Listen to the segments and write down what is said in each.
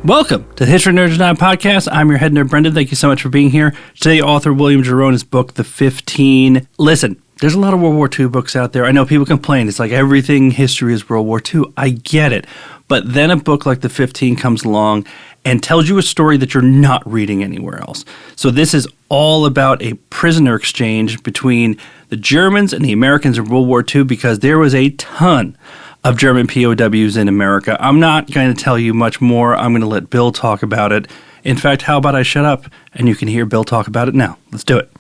Welcome to the History Nerds Now podcast. I'm your head nerd, Brendan. Thank you so much for being here. Today, author William Geroux in his book, The 15. Listen, there's a lot of World War II books out there. I know people complain. It's like everything history is World War II. I get it. But then a book like The 15 comes along and tells you a story that you're not reading anywhere else. So this is all about a prisoner exchange between the Germans and the Americans in World War II because there was a ton of German POWs in America. I'm not going to tell you much more. I'm going to let Bill talk about it. In fact, how about I shut up and you can hear Bill talk about it now? Let's do it.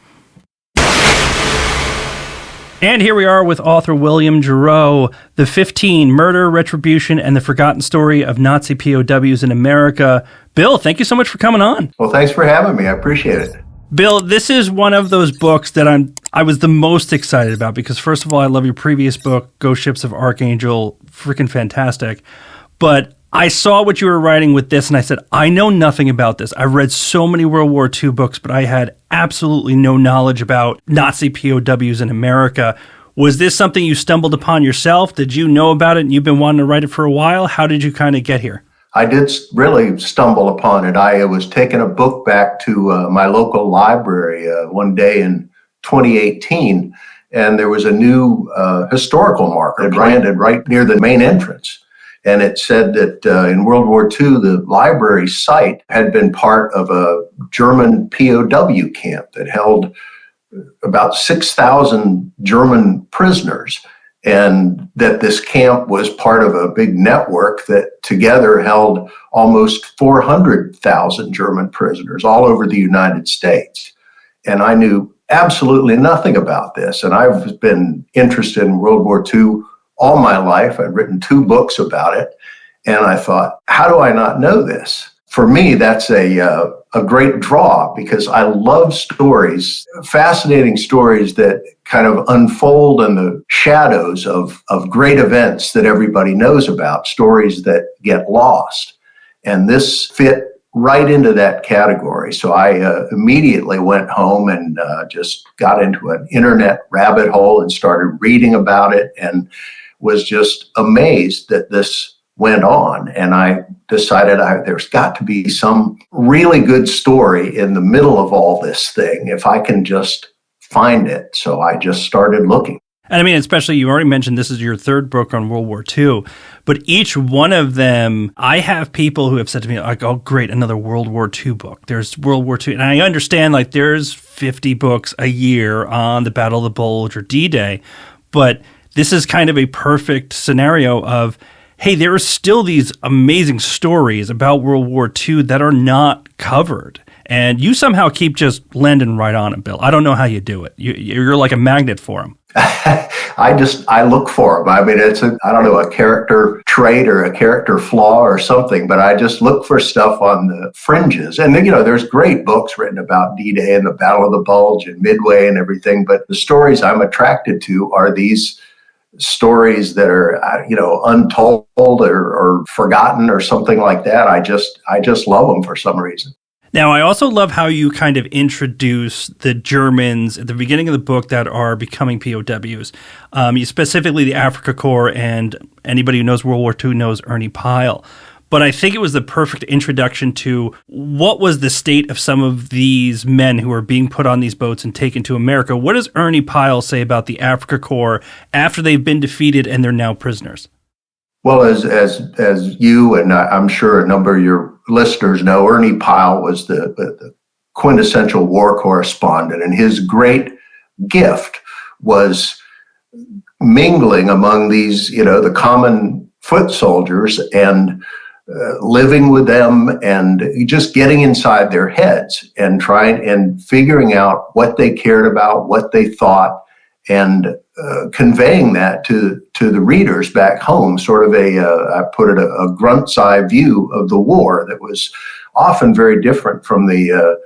And here we are with author William Geroux, The 15, Murder, Retribution, and the Forgotten Story of Nazi POWs in America. Bill, thank you so much for coming on. Well, thanks for having me. I appreciate it. Bill, this is one of those books that I was the most excited about because, first of all, I love your previous book, Ghost Ships of Archangel, freaking fantastic. But I saw what you were writing with this, and I said, I know nothing about this. I've read so many World War II books, but I had absolutely no knowledge about Nazi POWs in America. Was this something you stumbled upon yourself? Did you know about it and you've been wanting to write it for a while? How did you kind of get here? I did really stumble upon it. I was taking a book back to my local library one day in 2018, and there was a new historical marker branded right near the main entrance. And it said that in World War II, the library site had been part of a German POW camp that held about 6,000 German prisoners. And that this camp was part of a big network that together held almost 400,000 German prisoners all over the United States. And I knew absolutely nothing about this. And I've been interested in World War II all my life. I've written 2 books about it. And I thought, how do I not know this? For me, that's a great draw because I love stories, fascinating stories that kind of unfold in the shadows of great events that everybody knows about, stories that get lost. And this fit right into that category. So I immediately went home and just got into an internet rabbit hole and started reading about it and was just amazed that this went on. And I decided there's got to be some really good story in the middle of all this thing if I can just find it. So I just started looking. And I mean, especially you already mentioned this is your 3rd book on World War II, but each one of them, I have people who have said to me, like, oh, great, another World War II book. There's World War II. And I understand, like, there's 50 books a year on the Battle of the Bulge or D-Day, but this is kind of a perfect scenario of, hey, there are still these amazing stories about World War II that are not covered. And you somehow keep just landing right on it, Bill. I don't know how you do it. You're like a magnet for them. I look for them. I mean, it's a character trait or a character flaw or something, but I just look for stuff on the fringes. And then, there's great books written about D-Day and the Battle of the Bulge and Midway and everything. But the stories I'm attracted to are these stories that are, untold or forgotten or something like that. I just love them for some reason. Now, I also love how you kind of introduce the Germans at the beginning of the book that are becoming POWs. Specifically the Afrika Korps, and anybody who knows World War II knows Ernie Pyle. But I think it was the perfect introduction to what was the state of some of these men who are being put on these boats and taken to America. What does Ernie Pyle say about the Afrika Korps after they've been defeated and they're now prisoners? Well, as you and I'm sure a number of your listeners know, Ernie Pyle was the quintessential war correspondent, and his great gift was mingling among these, the common foot soldiers and living with them and just getting inside their heads and trying and figuring out what they cared about, what they thought, and conveying that to the readers back home, sort of a grunt's eye view of the war that was often very different from the,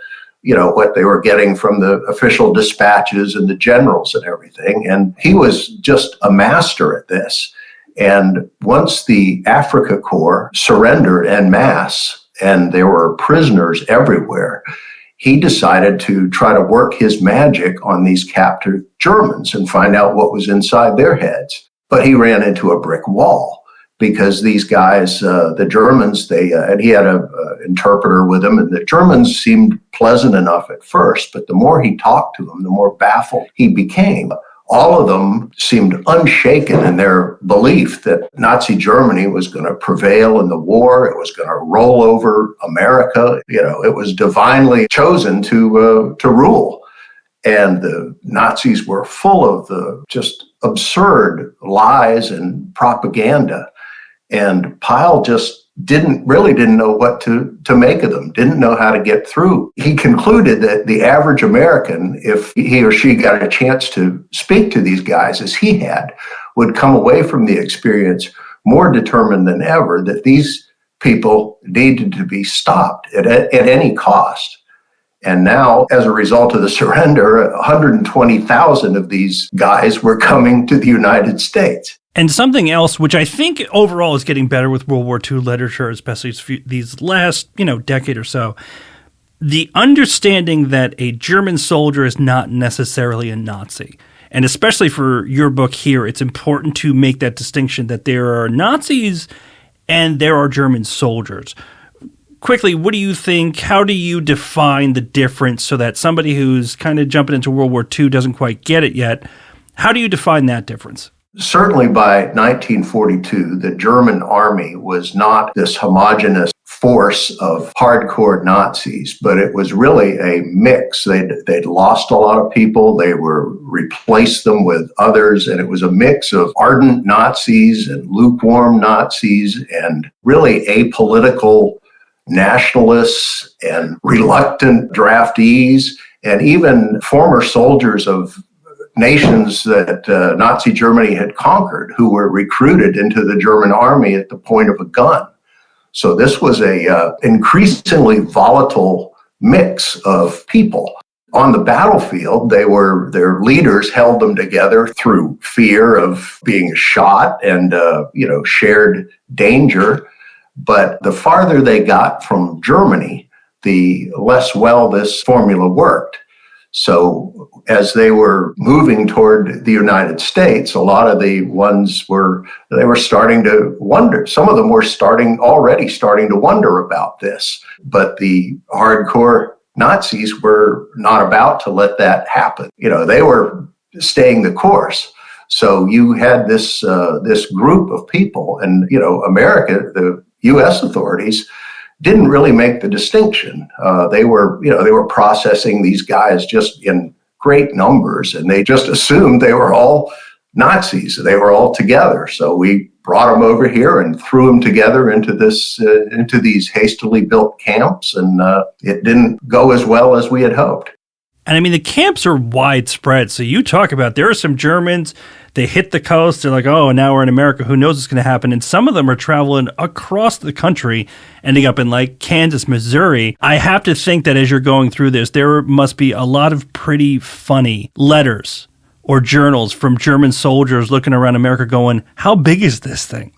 what they were getting from the official dispatches and the generals and everything. And he was just a master at this. And once the Afrika Korps surrendered en masse, and there were prisoners everywhere, he decided to try to work his magic on these captured Germans and find out what was inside their heads. But he ran into a brick wall because these guys, the Germans, and he had an interpreter with him, and the Germans seemed pleasant enough at first, but the more he talked to them, the more baffled he became. All of them seemed unshaken in their belief that Nazi Germany was going to prevail in the war. It was going to roll over America. It was divinely chosen to rule. And the Nazis were full of the just absurd lies and propaganda. And Pyle just didn't know what to make of them, didn't know how to get through. He concluded that the average American, if he or she got a chance to speak to these guys as he had, would come away from the experience more determined than ever that these people needed to be stopped at any cost. And now, as a result of the surrender, 120,000 of these guys were coming to the United States. And something else, which I think overall is getting better with World War II literature, especially these last, decade or so, the understanding that a German soldier is not necessarily a Nazi. And especially for your book here, it's important to make that distinction that there are Nazis and there are German soldiers. Quickly, what do you think? How do you define the difference so that somebody who's kind of jumping into World War II doesn't quite get it yet? How do you define that difference? Certainly by 1942, the German army was not this homogeneous force of hardcore Nazis, but it was really a mix. They'd lost a lot of people. They replaced them with others, and it was a mix of ardent Nazis and lukewarm Nazis and really apolitical nationalists and reluctant draftees, and even former soldiers of nations that Nazi Germany had conquered who were recruited into the German army at the point of a gun. So this was a increasingly volatile mix of people. On the battlefield, their leaders held them together through fear of being shot and shared danger. But the farther they got from Germany, the less well this formula worked. So as they were moving toward the United States, a lot of the ones were starting to wonder. Some of them were already starting to wonder about this. But the hardcore Nazis were not about to let that happen. They were staying the course. So you had this group of people, and America, the U.S. authorities didn't really make the distinction. They were processing these guys just in great numbers, and they just assumed they were all Nazis. They were all together. So we brought them over here and threw them together into these hastily built camps, and it didn't go as well as we had hoped. And I mean, the camps are widespread. So you talk about there are some Germans, they hit the coast, they're like, oh, now we're in America, who knows what's going to happen? And some of them are traveling across the country, ending up in like Kansas, Missouri. I have to think that as you're going through this, there must be a lot of pretty funny letters or journals from German soldiers looking around America going, how big is this thing?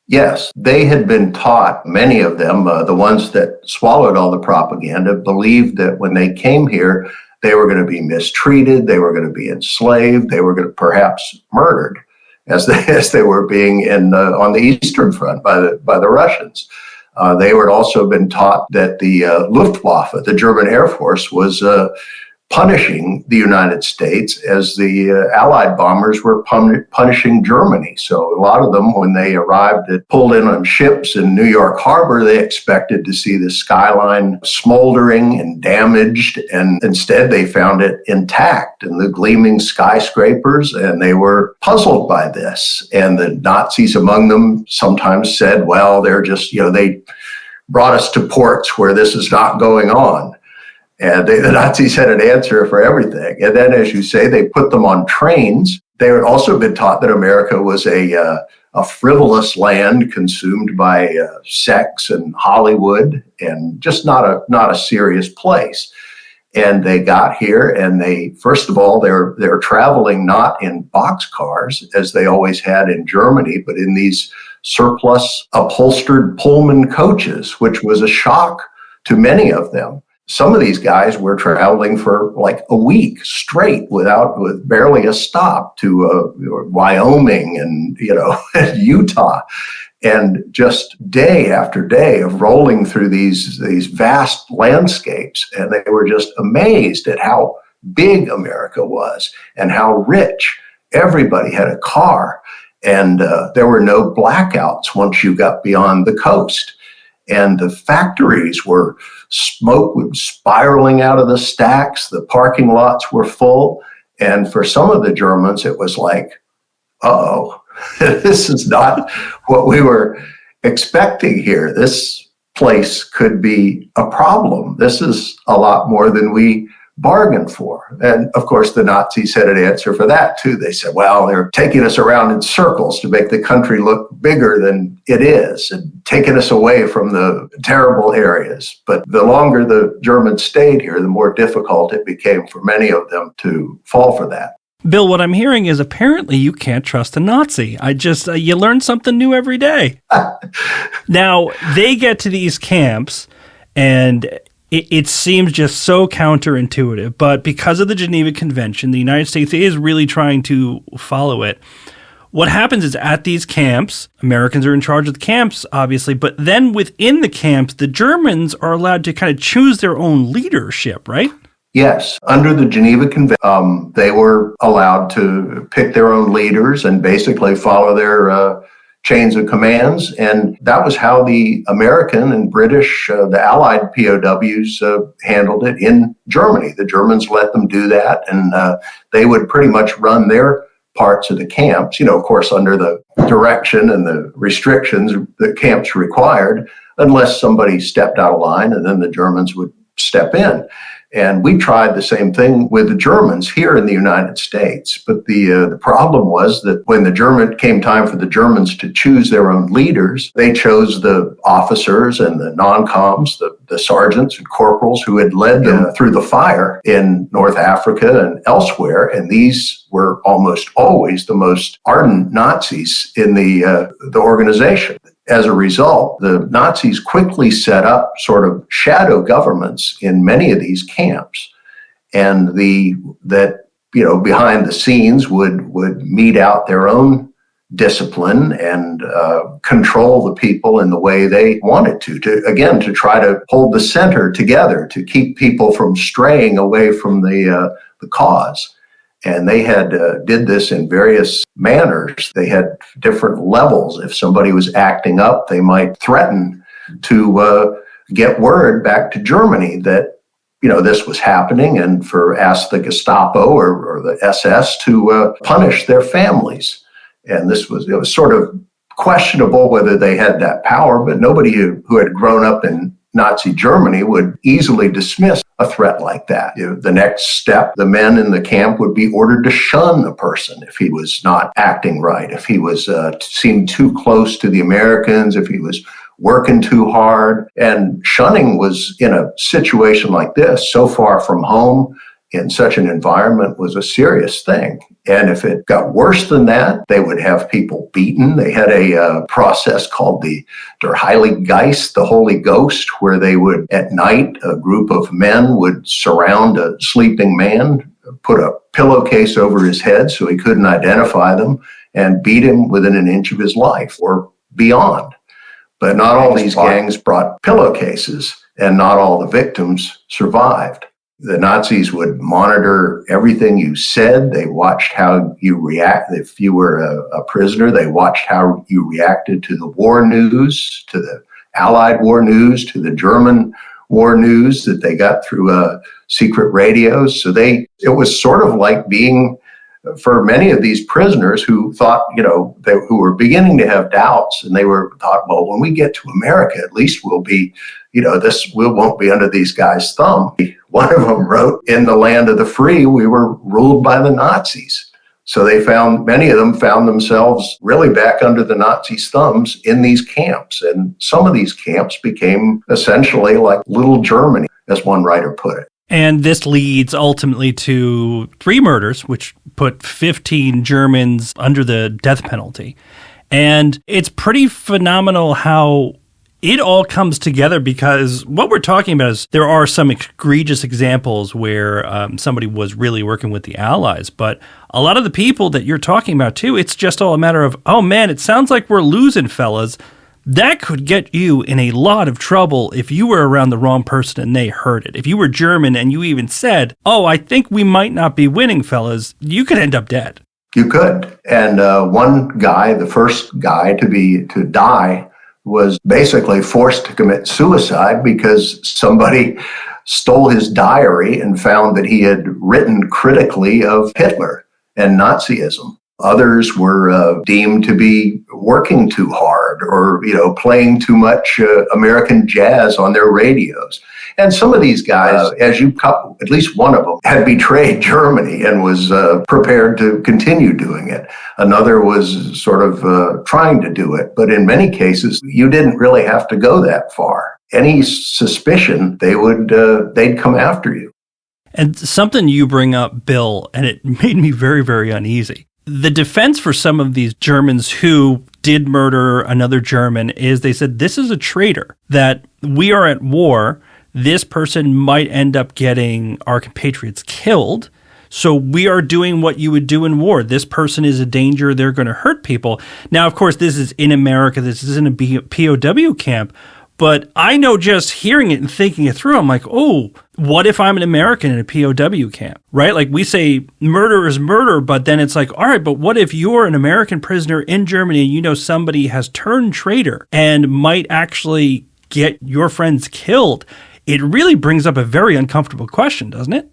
Yes, they had been taught, many of them, the ones that swallowed all the propaganda, believed that when they came here, they were going to be mistreated, they were going to be enslaved, they were going to perhaps murdered, as they were being on the Eastern Front by the Russians. They had also been taught that the Luftwaffe, the German Air Force, was punishing the United States as the Allied bombers were punishing Germany. So a lot of them, when they pulled in on ships in New York Harbor, they expected to see the skyline smoldering and damaged, and instead they found it intact and the gleaming skyscrapers, and they were puzzled by this. And the Nazis among them sometimes said, well, they're just, they brought us to ports where this is not going on. And the Nazis had an answer for everything. And then, as you say, they put them on trains. They had also been taught that America was a frivolous land consumed by sex and Hollywood, and just not a serious place. And they got here, and first of all, they're traveling not in boxcars as they always had in Germany, but in these surplus upholstered Pullman coaches, which was a shock to many of them. Some of these guys were traveling for like a week straight with barely a stop to Wyoming and Utah, And just day after day of rolling through these vast landscapes, and they were just amazed at how big America was and how rich. Everybody had a car, and there were no blackouts once you got beyond the coast. And the factories were smoke was spiraling out of the stacks. The parking lots were full. And for some of the Germans, it was like, uh-oh. This is not what we were expecting here. This place could be a problem. This is a lot more than we bargained for. And of course, the Nazis had an answer for that too. They said, well, they're taking us around in circles to make the country look bigger than it is and taking us away from the terrible areas. But the longer the Germans stayed here, the more difficult it became for many of them to fall for that. Bill, what I'm hearing is apparently you can't trust a Nazi. You learn something new every day. Now, they get to these camps, and it seems just so counterintuitive. But because of the Geneva Convention, the United States is really trying to follow it. What happens is at these camps, Americans are in charge of the camps, obviously, but then within the camps, the Germans are allowed to kind of choose their own leadership, right? Yes. Under the Geneva Convention, they were allowed to pick their own leaders and basically follow their chains of commands. And that was how the American and British, the Allied POWs handled it in Germany. The Germans let them do that, and they would pretty much run their parts of the camps, of course, under the direction and the restrictions the camps required, unless somebody stepped out of line, and then the Germans would step in. And we tried the same thing with the Germans here in the United States. But the problem was that when came time for the Germans to choose their own leaders, they chose the officers and the non-coms, the sergeants and corporals who had led them through the fire in North Africa and elsewhere. And these were almost always the most ardent Nazis in the organization. As a result, the Nazis quickly set up sort of shadow governments in many of these camps, and behind the scenes would mete out their own discipline and control the people in the way they wanted to try to hold the center together, to keep people from straying away from the cause. And they did this in various manners. They had different levels. If somebody was acting up, they might threaten to get word back to Germany that this was happening, and ask the Gestapo or the SS to punish their families. And it was sort of questionable whether they had that power, but nobody who had grown up in Nazi Germany would easily dismiss a threat like that. The next step, the men in the camp would be ordered to shun a person if he was not acting right, if he was seemed too close to the Americans, if he was working too hard. And shunning was, in a situation like this, so far from home, in such an environment, was a serious thing. And if it got worse than that, they would have people beaten. They had a process called the Der Heilige Geist, the Holy Ghost, where they would, at night, a group of men would surround a sleeping man, put a pillowcase over his head so he couldn't identify them, and beat him within an inch of his life or beyond. But not all these gangs brought pillowcases, and not all the victims survived. The Nazis would monitor everything you said. They watched how you react. If you were a prisoner, they watched how you reacted to the war news, to the Allied war news, to the German war news that they got through secret radios. So it was sort of like being, for many of these prisoners who thought, who were beginning to have doubts, and they thought, well, when we get to America, at least we'll be, we won't be under these guys' thumb. One of them wrote, "In the land of the free, we were ruled by the Nazis." So many of them found themselves really back under the Nazis' thumbs in these camps. And some of these camps became essentially like little Germany, as one writer put it. And this leads ultimately to 3 murders, which put 15 Germans under the death penalty. And it's pretty phenomenal how it all comes together because what we're talking about is there are some egregious examples where somebody was really working with the Allies, but a lot of the people that you're talking about too, it's just all a matter of, oh man, it sounds like we're losing, fellas. That could get you in a lot of trouble if you were around the wrong person and they heard it. If you were German and you even said, oh, I think we might not be winning, fellas, you could end up dead. You could. And one guy, the first guy to die, was basically forced to commit suicide because somebody stole his diary and found that he had written critically of Hitler and Nazism. Others were deemed to be working too hard or, playing too much American jazz on their radios. And some of these guys, at least one of them, had betrayed Germany and was prepared to continue doing it. Another was sort of trying to do it. But in many cases, you didn't really have to go that far. Any suspicion, they'd come after you. And something you bring up, Bill, and it made me very, very uneasy. The defense for some of these Germans who did murder another German is they said, this is a traitor, that we are at war. This person might end up getting our compatriots killed. So we are doing what you would do in war. This person is a danger. They're going to hurt people. Now, of course, this is in America. This isn't a POW camp. But I know just hearing it and thinking it through, I'm like, oh, what if I'm an American in a POW camp, right? Like we say murder is murder, but then it's like, all right, but what if you're an American prisoner in Germany and you know somebody has turned traitor and might actually get your friends killed? It really brings up a very uncomfortable question, doesn't it?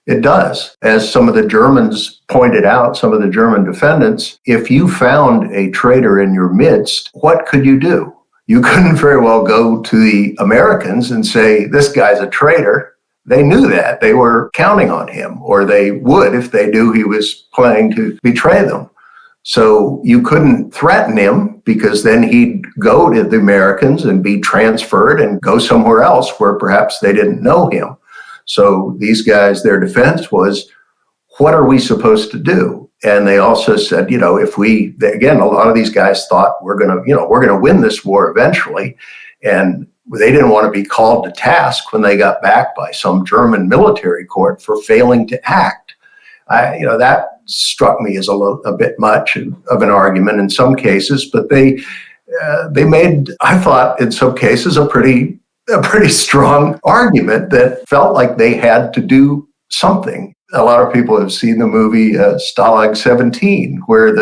It does. As some of the Germans pointed out, some of the German defendants, if you found a traitor in your midst, what could you do? You couldn't very well go to the Americans and say, this guy's a traitor. They knew that. They were counting on him, or they would if they knew he was planning to betray them. So you couldn't threaten him because then he'd go to the Americans and be transferred and go somewhere else where perhaps they didn't know him. So these guys, their defense was, what are we supposed to do? And they also said, if again, a lot of these guys thought we're going to win this war eventually. And they didn't want to be called to task when they got back by some German military court for failing to act. That struck me as a bit much of an argument in some cases, but they made, I thought in some cases, a pretty strong argument that felt like they had to do something. A lot of people have seen the movie Stalag 17, where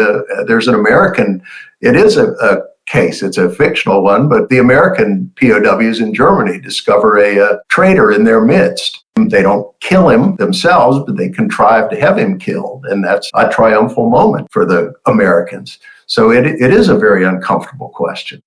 there's an American, it is a case, it's a fictional one, but the American POWs in Germany discover a traitor in their midst. They don't kill him themselves, but they contrive to have him killed. And that's a triumphal moment for the Americans. So it is a very uncomfortable question.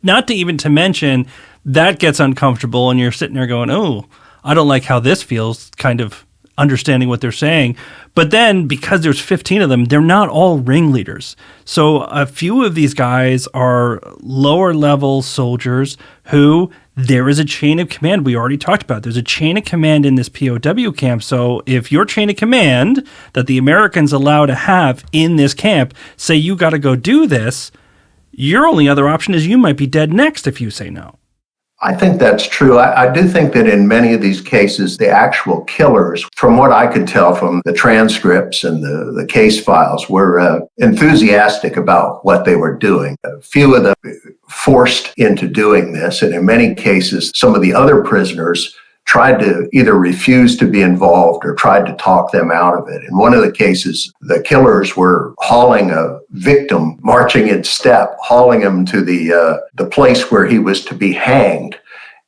Not to even to mention, that gets uncomfortable and you're sitting there going, oh, I don't like how this feels, kind of understanding what they're saying. But then because there's 15 of them, they're not all ringleaders. So a few of these guys are lower level soldiers who there is a chain of command. We already talked about. There's a chain of command in this POW camp. So if your chain of command that the Americans allow to have in this camp say you got to go do this, your only other option is you might be dead next if you say no. I think that's true. I do think that in many of these cases, the actual killers, from what I could tell from the transcripts and the case files, were enthusiastic about what they were doing. A few of them forced into doing this, and in many cases, some of the other prisoners tried to either refuse to be involved or tried to talk them out of it. In one of the cases, the killers were hauling a victim, marching in step, hauling him to the place where he was to be hanged.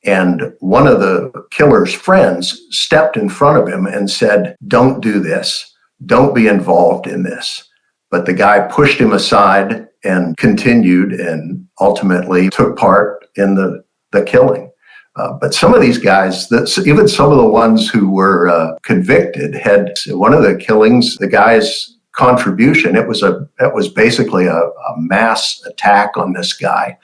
And one of the killer's friends stepped in front of him and said, "Don't do this. Don't be involved in this." But the guy pushed him aside and continued and ultimately took part in the killing. But some of these guys, even some of the ones who were convicted, had one of the killings, the guy's contribution, it was basically a mass attack on this guy.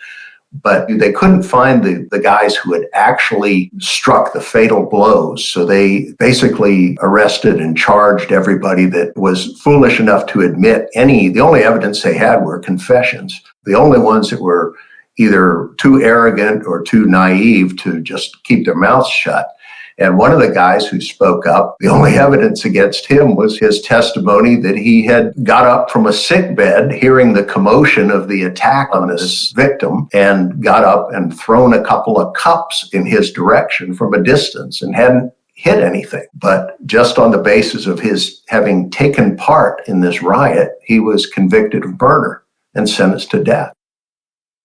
But they couldn't find the guys who had actually struck the fatal blows. So they basically arrested and charged everybody that was foolish enough to admit the only evidence they had were confessions. The only ones that were either too arrogant or too naive to just keep their mouths shut. And one of the guys who spoke up, the only evidence against him was his testimony that he had got up from a sick bed, hearing the commotion of the attack on his victim, and got up and thrown a couple of cups in his direction from a distance and hadn't hit anything. But just on the basis of his having taken part in this riot, he was convicted of murder and sentenced to death.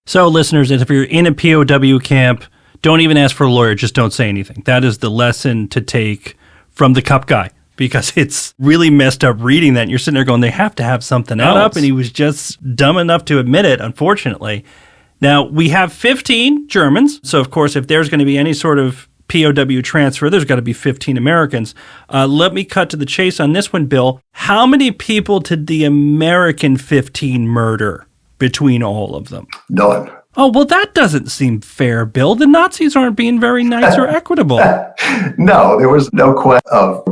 So listeners, if you're in a POW camp, don't even ask for a lawyer. Just don't say anything. That is the lesson to take from the cup guy, because it's really messed up reading that. And you're sitting there going, they have to have something else. And he was just dumb enough to admit it, unfortunately. Now, we have 15 Germans. So, of course, if there's going to be any sort of POW transfer, there's got to be 15 Americans. Let me cut to the chase on this one, Bill. How many people did the American 15 murder between all of them? None. Oh, well, that doesn't seem fair, Bill. The Nazis aren't being very nice or equitable. No, there was no question of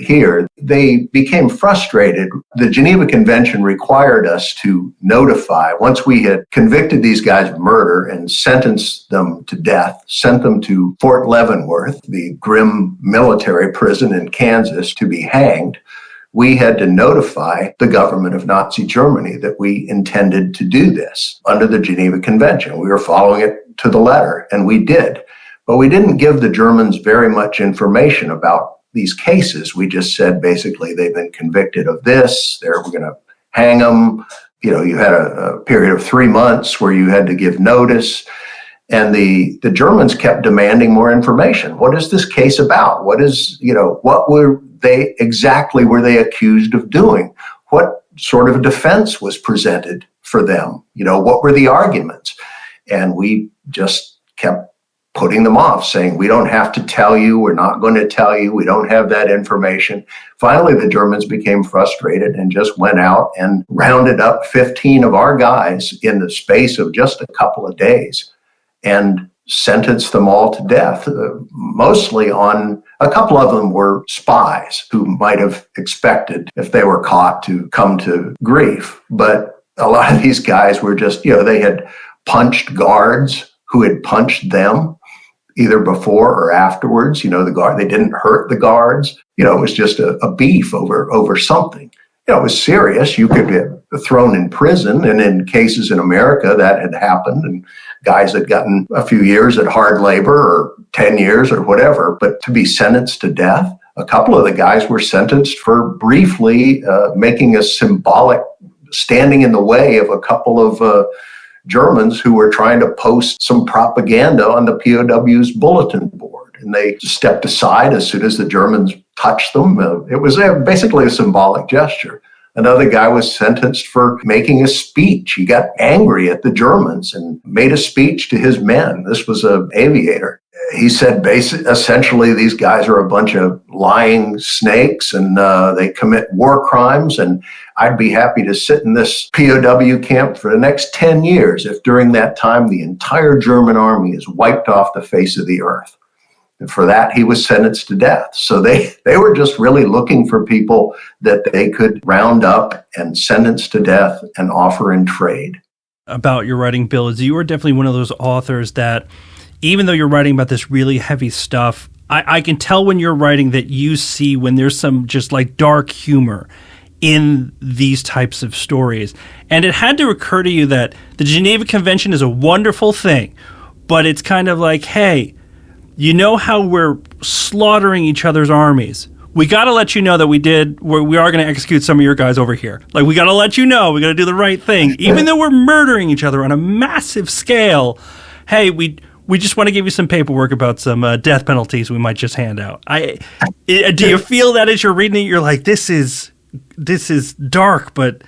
here. They became frustrated. The Geneva Convention required us to notify, once we had convicted these guys of murder and sentenced them to death, sent them to Fort Leavenworth, the grim military prison in Kansas, to be hanged, we had to notify the government of Nazi Germany that we intended to do this under the Geneva Convention. We were following it to the letter, and we did. But we didn't give the Germans very much information about these cases. We just said, basically, they've been convicted of this. We're going to hang them. You know, you had a period of 3 months where you had to give notice. And the Germans kept demanding more information. What is this case about? What were they accused of doing? What sort of defense was presented for them? What were the arguments? And we just kept putting them off, saying, we don't have to tell you. We're not going to tell you. We don't have that information. Finally, the Germans became frustrated and just went out and rounded up 15 of our guys in the space of just a couple of days and sentenced them all to death, mostly on a couple of them were spies who might have expected, if they were caught, to come to grief. But a lot of these guys were just, they had punched guards who had punched them either before or afterwards. They didn't hurt the guards. It was just a beef over something. It was serious. You could get thrown in prison. And in cases in America, that had happened. And guys had gotten a few years at hard labor or 10 years or whatever. But to be sentenced to death, a couple of the guys were sentenced for briefly making a symbolic standing in the way of a couple of Germans who were trying to post some propaganda on the POW's bulletin board. And they stepped aside as soon as the Germans touched them. It was basically a symbolic gesture. Another guy was sentenced for making a speech. He got angry at the Germans and made a speech to his men. This was an aviator. He said essentially these guys are a bunch of lying snakes and they commit war crimes, and I'd be happy to sit in this POW camp for the next 10 years if during that time the entire German army is wiped off the face of the earth. And for that, he was sentenced to death. So they were just really looking for people that they could round up and sentence to death and offer in trade. About your writing, Bill, is you are definitely one of those authors that, even though you're writing about this really heavy stuff, I can tell when you're writing that you see when there's some just like dark humor in these types of stories. And it had to occur to you that the Geneva Convention is a wonderful thing, but it's kind of like, hey, you know how we're slaughtering each other's armies. We got to let you know that we are going to execute some of your guys over here. Like, we got to let you know, we got to do the right thing. Even though we're murdering each other on a massive scale, hey, we just want to give you some paperwork about some death penalties we might just hand out. Do you feel that as you're reading it, you're like, this is dark, but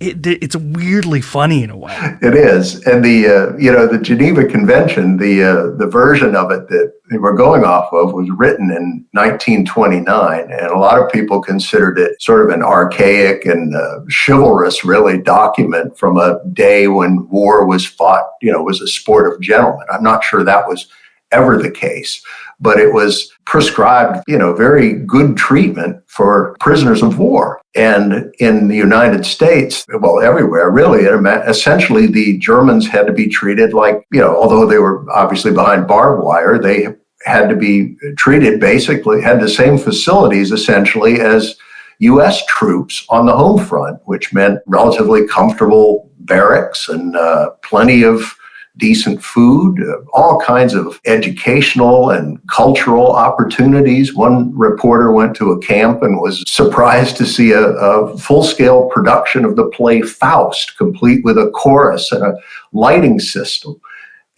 it's weirdly funny in a way. It is. And the Geneva Convention, the version of it that they were going off of was written in 1929. And a lot of people considered it sort of an archaic and chivalrous, really, document from a day when war was fought, was a sport of gentlemen. I'm not sure that was ever the case, but it was prescribed, very good treatment for prisoners of war. And in the United States, well, everywhere really, essentially the Germans had to be treated like, although they were obviously behind barbed wire, they had to be treated basically, had the same facilities essentially as U.S. troops on the home front, which meant relatively comfortable barracks and plenty of decent food, all kinds of educational and cultural opportunities. One reporter went to a camp and was surprised to see a full-scale production of the play Faust, complete with a chorus and a lighting system.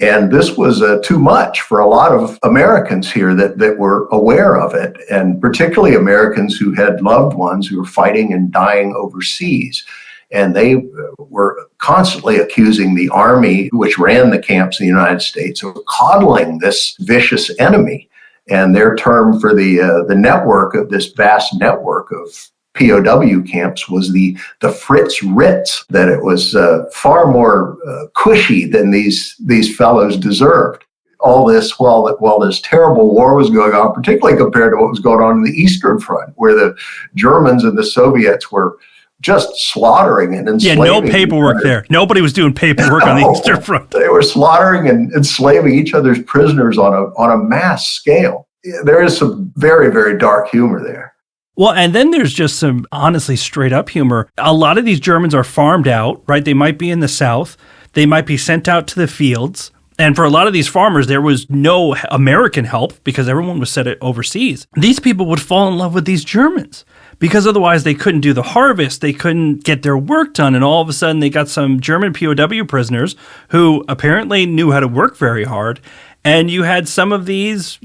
And this was too much for a lot of Americans here that were aware of it, and particularly Americans who had loved ones who were fighting and dying overseas. And they were constantly accusing the army, which ran the camps in the United States, of coddling this vicious enemy. And their term for the network of this vast network of POW camps was the Fritz Ritz, that it was far more cushy than these fellows deserved. All this while this terrible war was going on, particularly compared to what was going on in the Eastern Front, where the Germans and the Soviets were just slaughtering and enslaving. Yeah, no paperwork there. Nobody was doing paperwork on the Eastern Front. They were slaughtering and enslaving each other's prisoners on a mass scale. There is some very, very dark humor there. Well, and then there's just some honestly straight up humor. A lot of these Germans are farmed out, right? They might be in the South. They might be sent out to the fields. And for a lot of these farmers, there was no American help because everyone was set overseas. These people would fall in love with these Germans because otherwise they couldn't do the harvest. They couldn't get their work done. And all of a sudden they got some German POW prisoners who apparently knew how to work very hard. And you had some of these,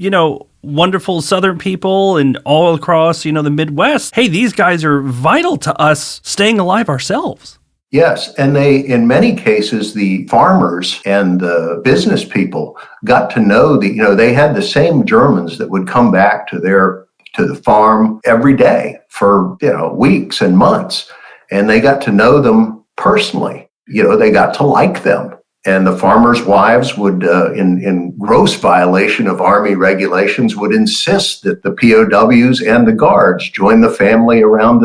wonderful Southern people and all across, the Midwest. Hey, these guys are vital to us staying alive ourselves. Yes, and in many cases, the farmers and the business people got to know they had the same Germans that would come back to the farm every day for, weeks and months. And they got to know them personally. They got to like them. And the farmers' wives would, in gross violation of Army regulations, would insist that the POWs and the guards join the family around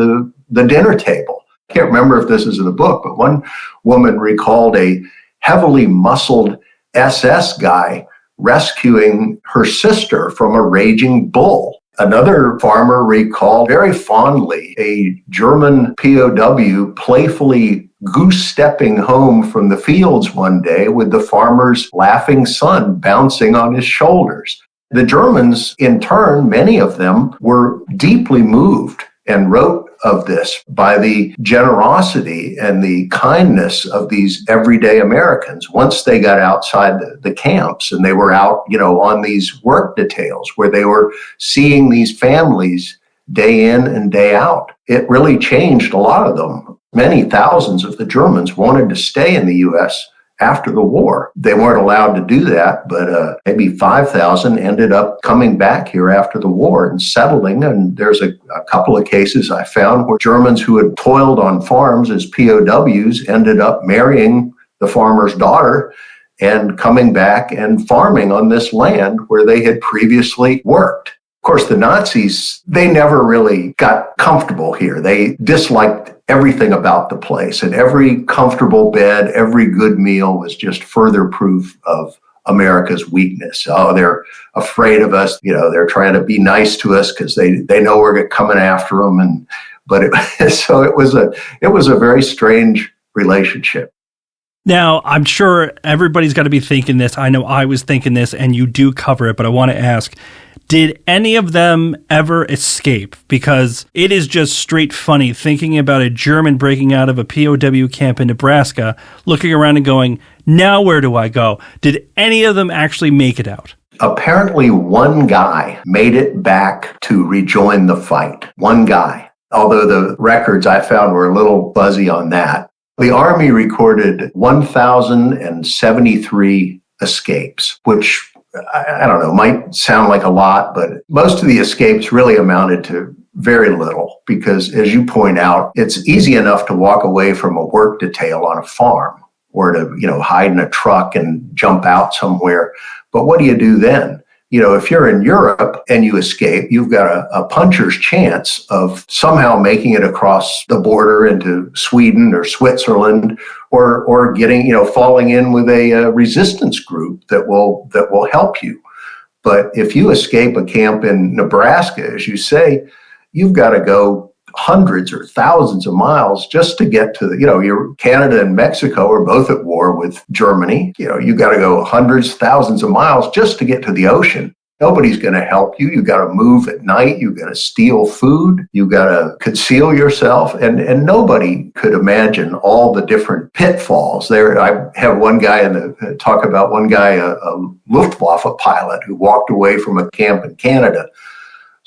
the dinner table. I can't remember if this is in the book, but one woman recalled a heavily muscled SS guy rescuing her sister from a raging bull. Another farmer recalled very fondly a German POW playfully goose-stepping home from the fields one day with the farmer's laughing son bouncing on his shoulders. The Germans, in turn, many of them were deeply moved and wrote of this by the generosity and the kindness of these everyday Americans once they got outside the camps and they were out, on these work details where they were seeing these families day in and day out. It really changed a lot of them. Many thousands of the Germans wanted to stay in the U.S. after the war. They weren't allowed to do that, but maybe 5,000 ended up coming back here after the war and settling. And there's a couple of cases I found where Germans who had toiled on farms as POWs ended up marrying the farmer's daughter and coming back and farming on this land where they had previously worked. Of course, the Nazis, they never really got comfortable here. They disliked everything about the place, and every comfortable bed, every good meal was just further proof of America's weakness. Oh, they're afraid of us. They're trying to be nice to us because they know we're coming after them. So it was a very strange relationship. Now, I'm sure everybody's got to be thinking this. I know I was thinking this, and you do cover it, but I want to ask, did any of them ever escape? Because it is just straight funny thinking about a German breaking out of a POW camp in Nebraska, looking around and going, now where do I go? Did any of them actually make it out? Apparently one guy made it back to rejoin the fight. One guy. Although the records I found were a little fuzzy on that. The Army recorded 1,073 escapes, which I don't know, might sound like a lot, but most of the escapes really amounted to very little because, as you point out, it's easy enough to walk away from a work detail on a farm or to, hide in a truck and jump out somewhere. But what do you do then? If you're in Europe and you escape, you've got a puncher's chance of somehow making it across the border into Sweden or Switzerland, or getting, falling in with a resistance group that will help you. But if you escape a camp in Nebraska, as you say, you've got to go hundreds or thousands of miles just to get to Canada and Mexico are both at war with Germany. You got to go hundreds, thousands of miles just to get to the ocean. Nobody's going to help you. You got to move at night. You got to steal food. You got to conceal yourself. And nobody could imagine all the different pitfalls there. I have one guy a Luftwaffe pilot who walked away from a camp in Canada,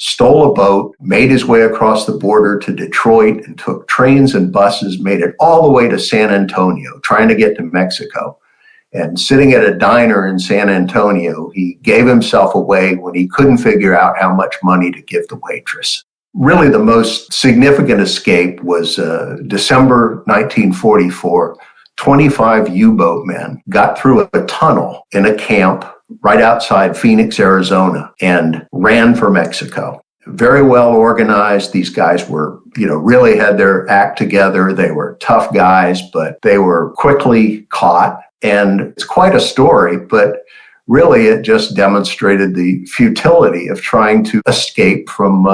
stole a boat, made his way across the border to Detroit, and took trains and buses, made it all the way to San Antonio, trying to get to Mexico. And sitting at a diner in San Antonio, he gave himself away when he couldn't figure out how much money to give the waitress. Really, the most significant escape was December 1944. 25 U-boat men got through a tunnel in a camp right outside Phoenix, Arizona, and ran for Mexico. Very well organized. These guys were, really had their act together. They were tough guys, but they were quickly caught. And it's quite a story, but really it just demonstrated the futility of trying to escape from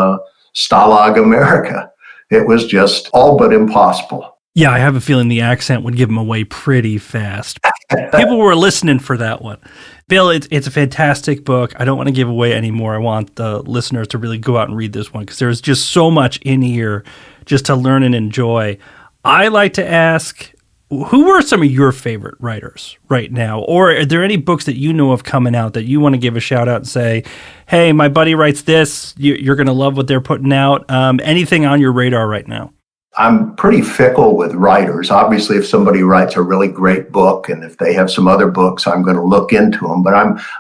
Stalag America. It was just all but impossible. Yeah, I have a feeling the accent would give them away pretty fast. People were listening for that one. Bill, it's a fantastic book. I don't want to give away any more. I want the listeners to really go out and read this one because there's just so much in here just to learn and enjoy. I like to ask, who are some of your favorite writers right now? Or are there any books that you know of coming out that you want to give a shout out and say, hey, my buddy writes this, you're going to love what they're putting out? Anything on your radar right now? I'm pretty fickle with writers. Obviously, if somebody writes a really great book, and if they have some other books, I'm going to look into them. But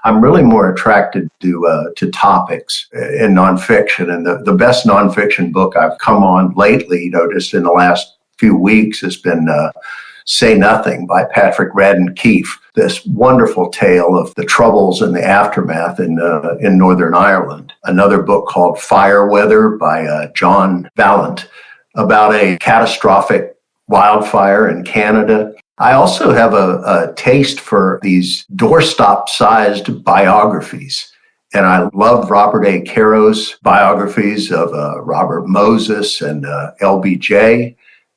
I'm really more attracted to topics in nonfiction. And the best nonfiction book I've come on lately, just in the last few weeks, has been Say Nothing by Patrick Radden Keefe. This wonderful tale of the troubles and the aftermath in Northern Ireland. Another book called Fire Weather by John Vallant, about a catastrophic wildfire in Canada. I also have a taste for these doorstop-sized biographies. And I love Robert A. Caro's biographies of Robert Moses and LBJ,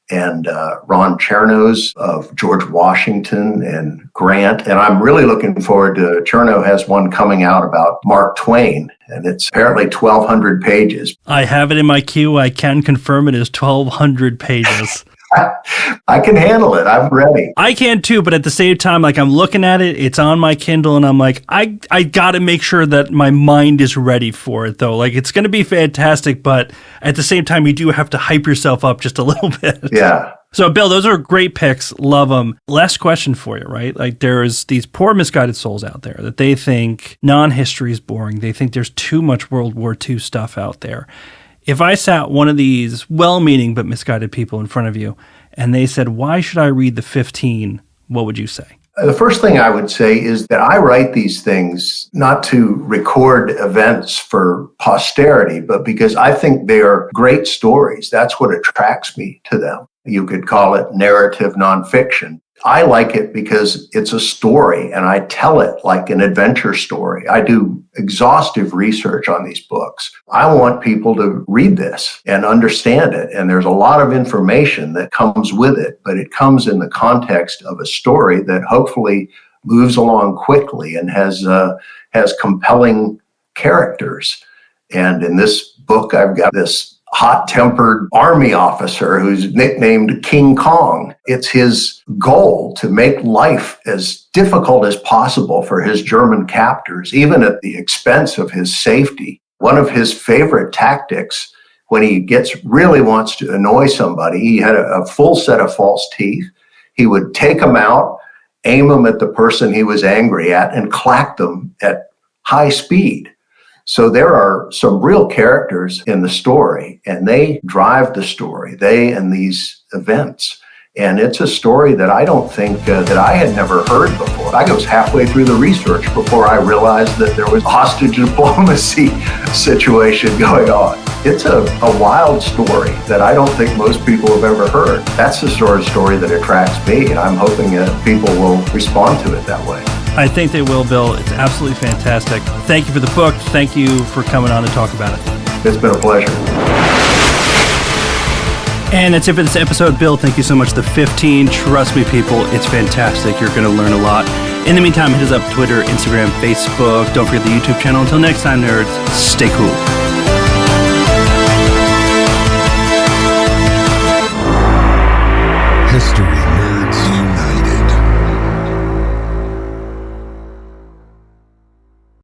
and Ron Chernow's of George Washington and Grant. And I'm really looking forward to, Chernow has one coming out about Mark Twain, and it's apparently 1,200 pages. I have it in my queue. I can confirm it is 1,200 pages. I can handle it. I'm ready. I can too, but at the same time, I'm looking at it, it's on my Kindle, and I'm like, I got to make sure that my mind is ready for it, though. It's going to be fantastic, but at the same time, you do have to hype yourself up just a little bit. Yeah. So, Bill, those are great picks. Love them. Last question for you, right? There's these poor misguided souls out there that they think non-history is boring. They think there's too much World War II stuff out there. If I sat one of these well-meaning but misguided people in front of you and they said, why should I read the 15, what would you say? The first thing I would say is that I write these things not to record events for posterity, but because I think they are great stories. That's what attracts me to them. You could call it narrative nonfiction. I like it because it's a story and I tell it like an adventure story. I do exhaustive research on these books. I want people to read this and understand it. And there's a lot of information that comes with it, but it comes in the context of a story that hopefully moves along quickly and has compelling characters. And in this book, I've got this hot-tempered army officer who's nicknamed King Kong. It's his goal to make life as difficult as possible for his German captors, even at the expense of his safety. One of his favorite tactics when he really wants to annoy somebody, he had a full set of false teeth. He would take them out, aim them at the person he was angry at, and clack them at high speed. So there are some real characters in the story, and they drive the story, they and these events. And it's a story that I don't think that I had never heard before. I was halfway through the research before I realized that there was a hostage diplomacy situation going on. It's a wild story that I don't think most people have ever heard. That's the sort of story that attracts me, and I'm hoping that people will respond to it that way. I think they will, Bill. It's absolutely fantastic. Thank you for the book. Thank you for coming on to talk about it. It's been a pleasure. And that's it for this episode. Bill, thank you so much. The 15, trust me, people, it's fantastic. You're going to learn a lot. In the meantime, hit us up Twitter, Instagram, Facebook. Don't forget the YouTube channel. Until next time, nerds, stay cool.